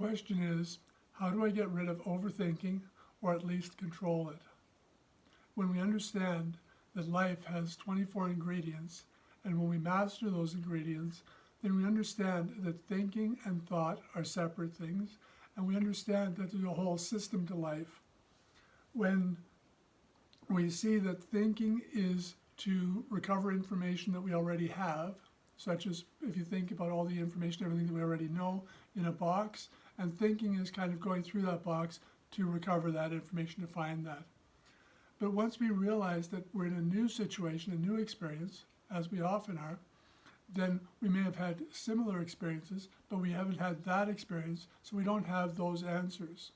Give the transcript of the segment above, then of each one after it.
question is, how do I get rid of overthinking, or at least control it? When we understand that life has 24 ingredients, and when we master those ingredients, then we understand that thinking and thought are separate things, and we understand that there's a whole system to life. When we see that thinking is to recover information that we already have, such as if you think about all the information, everything that we already know in a box, and thinking is kind of going through that box to recover that information, to find that. But once we realize that we're in a new situation, a new experience, as we often are, then we may have had similar experiences, but we haven't had that experience, so we don't have those answers.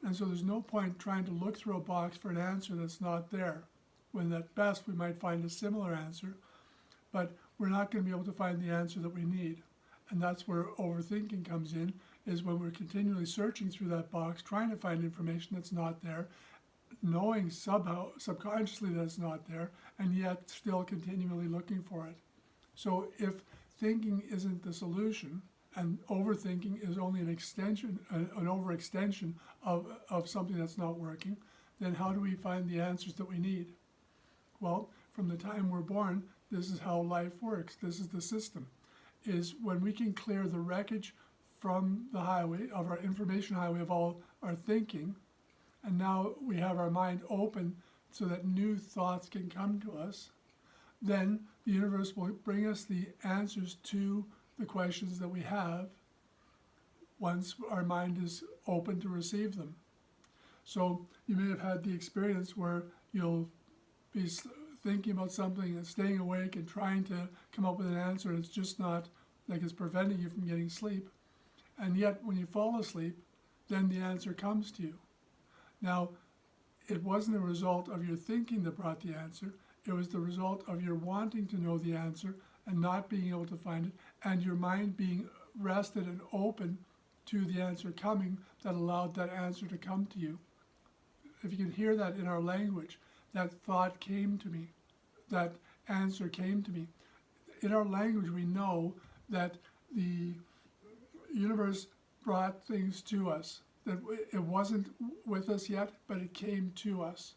And so there's no point trying to look through a box for an answer that's not there, when at best we might find a similar answer, but we're not going to be able to find the answer that we need. And that's where overthinking comes in, is when we're continually searching through that box, trying to find information that's not there, knowing somehow, subconsciously that it's not there, and yet still continually looking for it. So if thinking isn't the solution, and overthinking is only an extension, an overextension of something that's not working, then how do we find the answers that we need? Well, from the time we're born, this is how life works. This is the system, is when we can clear the wreckage from the highway, of our information highway, of all our thinking, and now we have our mind open so that new thoughts can come to us, then the universe will bring us the answers to the questions that we have once our mind is open to receive them. So you may have had the experience where you'll be thinking about something and staying awake and trying to come up with an answer, and it's just not, like it's preventing you from getting sleep. And yet when you fall asleep, then the answer comes to you. Now, it wasn't a result of your thinking that brought the answer. It was the result of your wanting to know the answer and not being able to find it, and your mind being rested and open to the answer coming that allowed that answer to come to you. If you can hear that in our language, that thought came to me, that answer came to me. In our language, we know that the universe brought things to us, that it wasn't with us yet, but it came to us.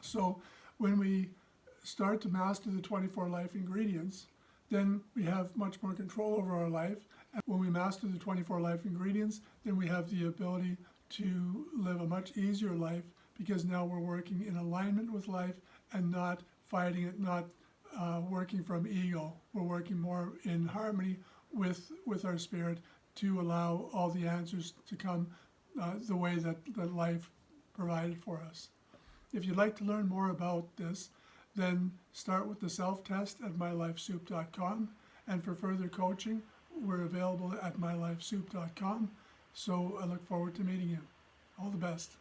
So when we start to master the 24 life ingredients, then we have much more control over our life. And when we master the 24 life ingredients, then we have the ability to live a much easier life, because now we're working in alignment with life and not fighting it, not working from ego. We're working more in harmony with our spirit to allow all the answers to come the way that life provided for us. If you'd like to learn more about this, then start with the self-test at mylifesoup.com, and for further coaching, we're available at mylifesoup.com. So I look forward to meeting you. All the best.